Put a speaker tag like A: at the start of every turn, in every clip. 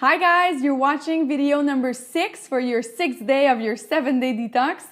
A: Hi guys, you're watching video number 6 for your 6th day of your 7-day detox.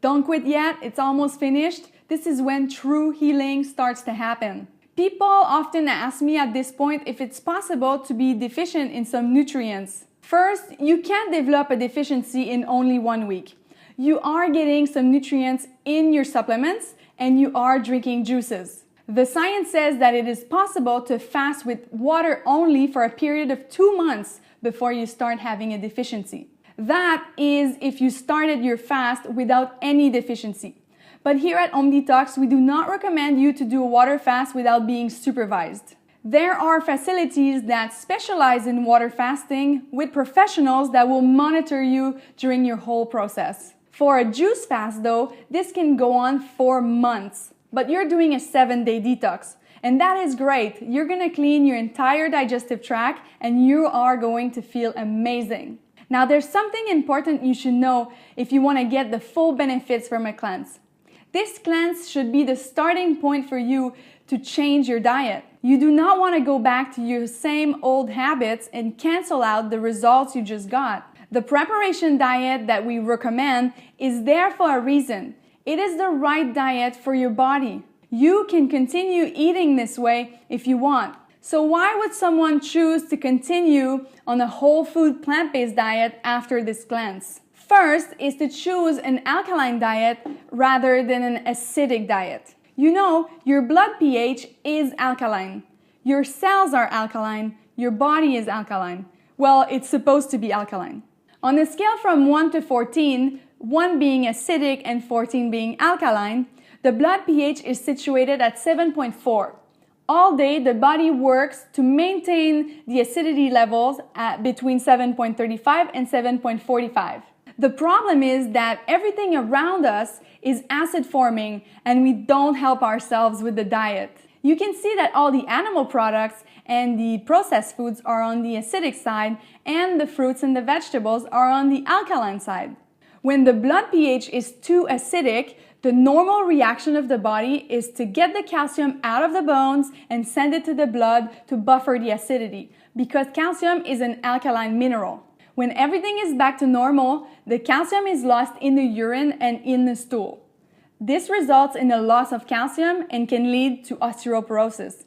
A: Don't quit yet, it's almost finished. This is when true healing starts to happen. People often ask me at this point if it's possible to be deficient in some nutrients. First, you can't develop a deficiency in only 1 week. You are getting some nutrients in your supplements and you are drinking juices. The science says that it is possible to fast with water only for a period of 2 months before you start having a deficiency. That is if you started your fast without any deficiency. But here at Home Detox, we do not recommend you to do a water fast without being supervised. There are facilities that specialize in water fasting with professionals that will monitor you during your whole process. For a juice fast though, this can go on for months. But you're doing a 7-day detox, and that is great. You're gonna clean your entire digestive tract and you are going to feel amazing. Now there's something important you should know if you wanna get the full benefits from a cleanse. This cleanse should be the starting point for you to change your diet. You do not wanna go back to your same old habits and cancel out the results you just got. The preparation diet that we recommend is there for a reason. It is the right diet for your body. You can continue eating this way if you want. So why would someone choose to continue on a whole food plant-based diet after this cleanse? First is to choose an alkaline diet rather than an acidic diet. You know, your blood pH is alkaline. Your cells are alkaline. Your body is alkaline. Well, it's supposed to be alkaline. On a scale from 1 to 14, 1 being acidic and 14 being alkaline, the blood pH is situated at 7.4. All day, the body works to maintain the acidity levels at between 7.35 and 7.45. The problem is that everything around us is acid forming and we don't help ourselves with the diet. You can see that all the animal products and the processed foods are on the acidic side and the fruits and the vegetables are on the alkaline side. When the blood pH is too acidic, the normal reaction of the body is to get the calcium out of the bones and send it to the blood to buffer the acidity, because calcium is an alkaline mineral. When everything is back to normal, the calcium is lost in the urine and in the stool. This results in a loss of calcium and can lead to osteoporosis.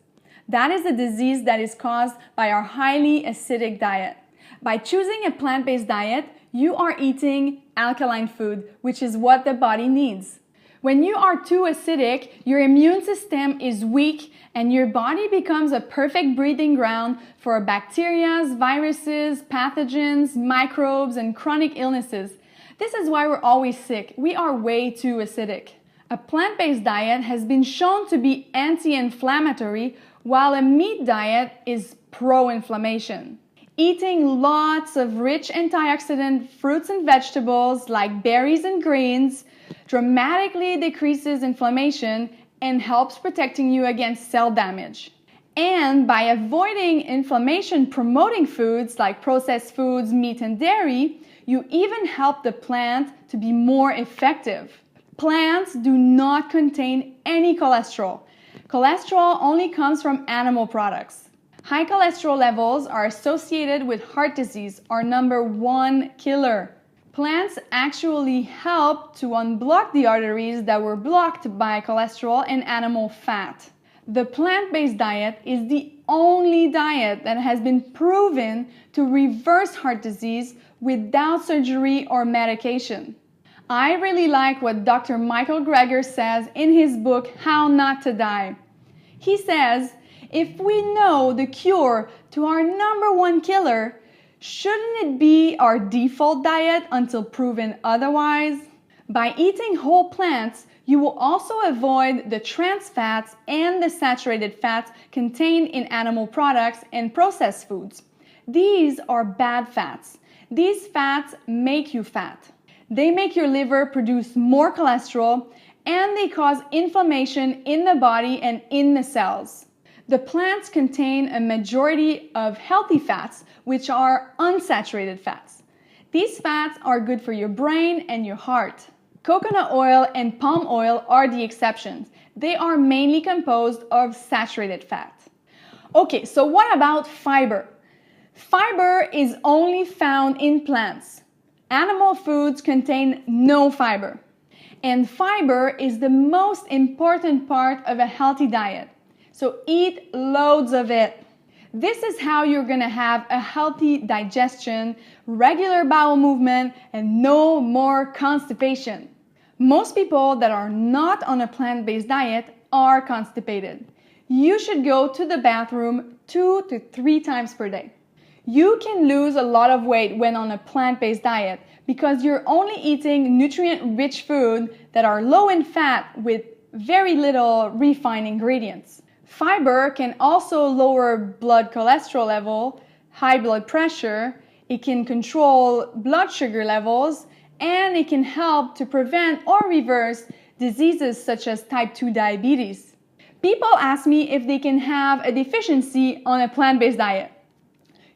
A: That is a disease that is caused by our highly acidic diet. By choosing a plant-based diet, you are eating alkaline food, which is what the body needs. When you are too acidic, your immune system is weak and your body becomes a perfect breeding ground for bacteria, viruses, pathogens, microbes, and chronic illnesses. This is why we're always sick. We are way too acidic. A plant-based diet has been shown to be anti-inflammatory, while a meat diet is pro-inflammation. Eating lots of rich antioxidant fruits and vegetables like berries and greens dramatically decreases inflammation and helps protecting you against cell damage. And by avoiding inflammation-promoting foods like processed foods, meat, and dairy, you even help the plant to be more effective. Plants do not contain any cholesterol. Cholesterol only comes from animal products. High cholesterol levels are associated with heart disease, our #1 killer. Plants actually help to unblock the arteries that were blocked by cholesterol and animal fat. The plant-based diet is the only diet that has been proven to reverse heart disease without surgery or medication. I really like what Dr. Michael Greger says in his book, How Not to Die. He says, if we know the cure to our #1 killer, shouldn't it be our default diet until proven otherwise? By eating whole plants, you will also avoid the trans fats and the saturated fats contained in animal products and processed foods. These are bad fats. These fats make you fat. They make your liver produce more cholesterol and they cause inflammation in the body and in the cells. The plants contain a majority of healthy fats, which are unsaturated fats. These fats are good for your brain and your heart. Coconut oil and palm oil are the exceptions. They are mainly composed of saturated fat. Okay, so what about fiber? Fiber is only found in plants. Animal foods contain no fiber. And fiber is the most important part of a healthy diet. So eat loads of it. This is how you're going to have a healthy digestion, regular bowel movement, and no more constipation. Most people that are not on a plant-based diet are constipated. You should go to the bathroom 2 to 3 times per day. You can lose a lot of weight when on a plant-based diet because you're only eating nutrient-rich food that are low in fat with very little refined ingredients. Fiber can also lower blood cholesterol level, high blood pressure, it can control blood sugar levels, and it can help to prevent or reverse diseases such as type 2 diabetes. People ask me if they can have a deficiency on a plant-based diet.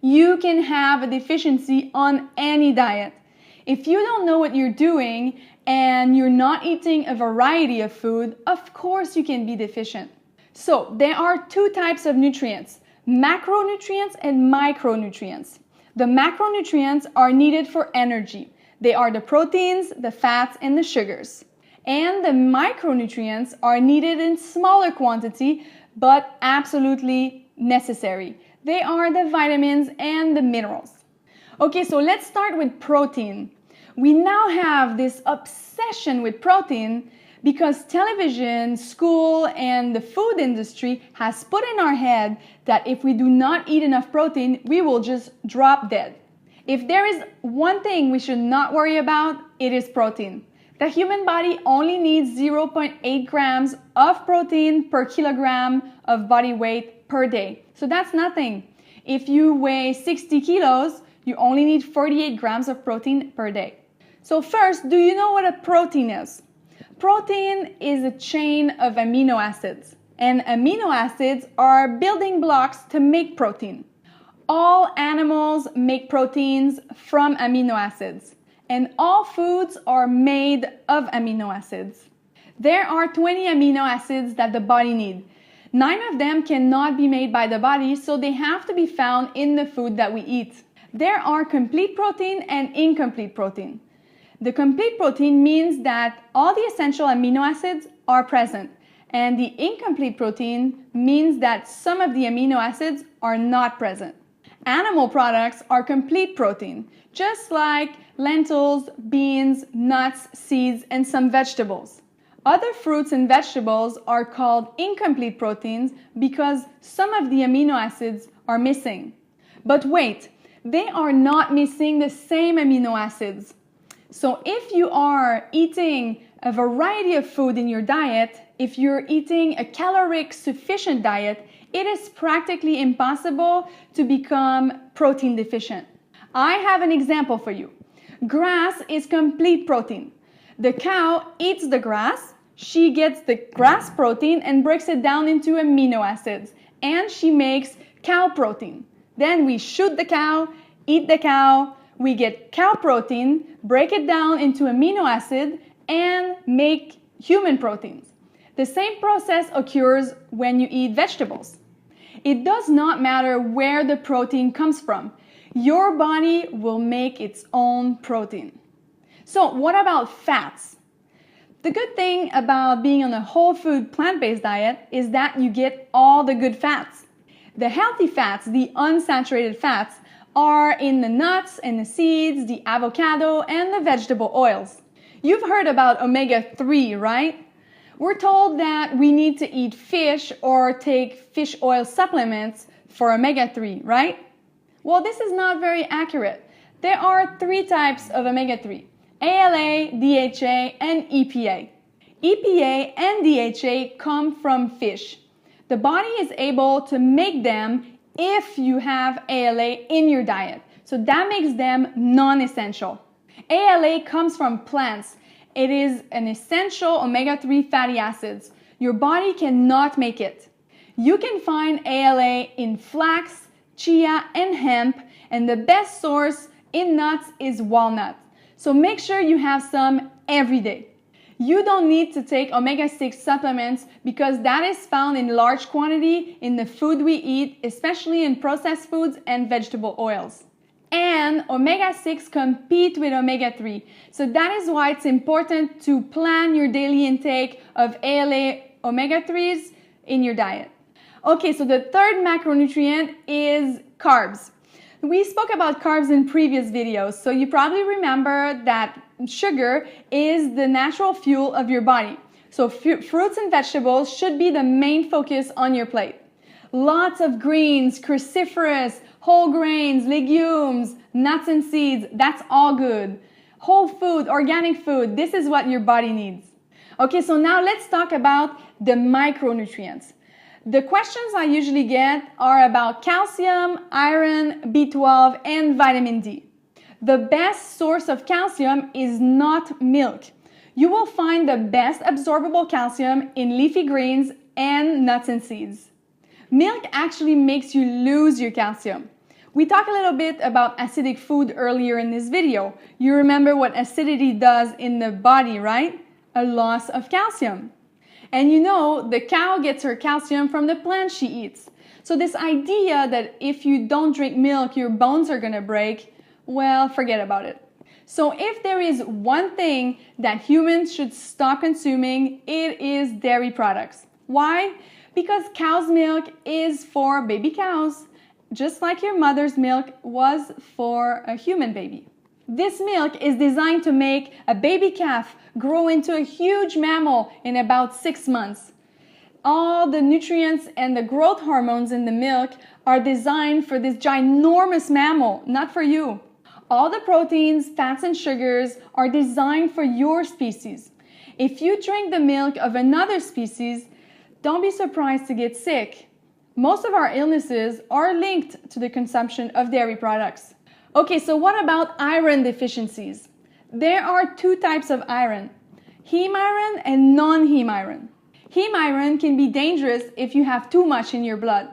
A: You can have a deficiency on any diet. If you don't know what you're doing and you're not eating a variety of food, of course you can be deficient. So there are 2 types of nutrients, macronutrients and micronutrients. The macronutrients are needed for energy. They are the proteins, the fats, and the sugars. And the micronutrients are needed in smaller quantity, but absolutely necessary. They are the vitamins and the minerals. Okay, so let's start with protein. We now have this obsession with protein because television, school, and the food industry has put in our head that if we do not eat enough protein, we will just drop dead. If there is one thing we should not worry about, it is protein. The human body only needs 0.8 grams of protein per kilogram of body weight per day. So that's nothing. If you weigh 60 kilos, you only need 48 grams of protein per day. So first, do you know what a protein is? Protein is a chain of amino acids, and amino acids are building blocks to make protein. All animals make proteins from amino acids, and all foods are made of amino acids. There are 20 amino acids that the body needs. 9 of them cannot be made by the body, so they have to be found in the food that we eat. There are complete protein and incomplete protein. The complete protein means that all the essential amino acids are present, and the incomplete protein means that some of the amino acids are not present. Animal products are complete protein, just like lentils, beans, nuts, seeds, and some vegetables. Other fruits and vegetables are called incomplete proteins because some of the amino acids are missing. But wait, they are not missing the same amino acids. So if you are eating a variety of food in your diet, if you're eating a caloric sufficient diet, it is practically impossible to become protein deficient. I have an example for you. Grass is complete protein. The cow eats the grass, she gets the grass protein and breaks it down into amino acids, and she makes cow protein. Then we shoot the cow, eat the cow, we get cow protein, break it down into amino acid, and make human proteins. The same process occurs when you eat vegetables. It does not matter where the protein comes from. Your body will make its own protein. So what about fats? The good thing about being on a whole food plant-based diet is that you get all the good fats. The healthy fats, the unsaturated fats, are in the nuts and the seeds, the avocado, and the vegetable oils. You've heard about omega-3, right? We're told that we need to eat fish or take fish oil supplements for omega-3, right? Well, this is not very accurate. There are 3 types of omega-3, ALA, DHA, and EPA. EPA and DHA come from fish. The body is able to make them if you have ALA in your diet. So that makes them non-essential. ALA comes from plants. It is an essential omega-3 fatty acids. Your body cannot make it. You can find ALA in flax, chia, and hemp, and the best source in nuts is walnut. So make sure you have some every day. You don't need to take omega-6 supplements because that is found in large quantity in the food we eat, especially in processed foods and vegetable oils. And omega-6 compete with omega-3. So that is why it's important to plan your daily intake of ALA omega-3s in your diet. Okay, so the third macronutrient is carbs. We spoke about carbs in previous videos, so you probably remember that sugar is the natural fuel of your body. So fruits and vegetables should be the main focus on your plate. Lots of greens, cruciferous, whole grains, legumes, nuts and seeds, that's all good. Whole food, organic food, this is what your body needs. Okay, so now let's talk about the micronutrients. The questions I usually get are about calcium, iron, B12, and vitamin D. The best source of calcium is not milk. You will find the best absorbable calcium in leafy greens and nuts and seeds. Milk actually makes you lose your calcium. We talked a little bit about acidic food earlier in this video. You remember what acidity does in the body, right? A loss of calcium. And you know, the cow gets her calcium from the plants she eats. So this idea that if you don't drink milk, your bones are gonna break, well, forget about it. So if there is one thing that humans should stop consuming, it is dairy products. Why? Because cow's milk is for baby cows, just like your mother's milk was for a human baby. This milk is designed to make a baby calf grow into a huge mammal in about 6 months. All the nutrients and the growth hormones in the milk are designed for this ginormous mammal, not for you. All the proteins, fats, and sugars are designed for your species. If you drink the milk of another species, don't be surprised to get sick. Most of our illnesses are linked to the consumption of dairy products. Okay, so what about iron deficiencies? There are 2 types of iron, heme iron and non-heme iron. Heme iron can be dangerous if you have too much in your blood.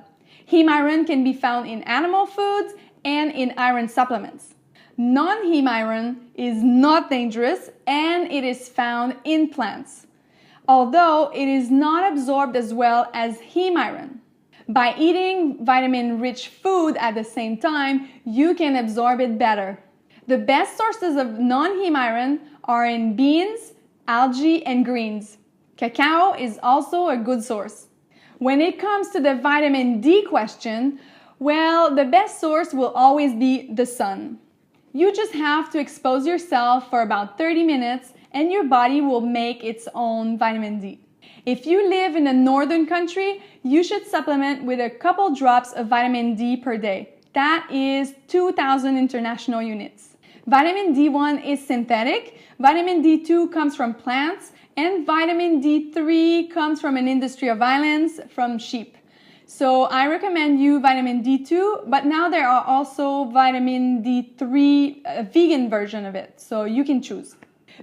A: Heme iron can be found in animal foods and in iron supplements. Non-heme iron is not dangerous and it is found in plants, although it is not absorbed as well as heme iron. By eating vitamin-rich food at the same time, you can absorb it better. The best sources of non-heme iron are in beans, algae, and greens. Cacao is also a good source. When it comes to the vitamin D question, well, the best source will always be the sun. You just have to expose yourself for about 30 minutes and your body will make its own vitamin D. If you live in a northern country, you should supplement with a couple drops of vitamin D per day. That is 2,000 international units. Vitamin D1 is synthetic, vitamin D2 comes from plants, and vitamin D3 comes from an industry of violence from sheep. So I recommend you vitamin D2, but now there are also vitamin D3, a vegan version of it, so you can choose.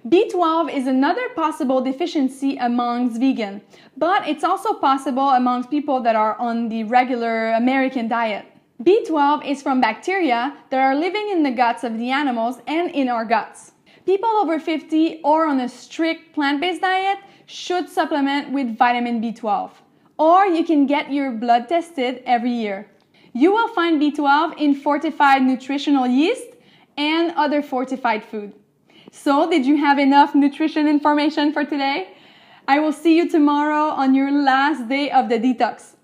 A: B12 is another possible deficiency amongst vegan, but it's also possible amongst people that are on the regular American diet. B12 is from bacteria that are living in the guts of the animals and in our guts. People over 50 or on a strict plant-based diet should supplement with vitamin B12, or you can get your blood tested every year. You will find B12 in fortified nutritional yeast and other fortified food. So, did you have enough nutrition information for today? I will see you tomorrow on your last day of the detox.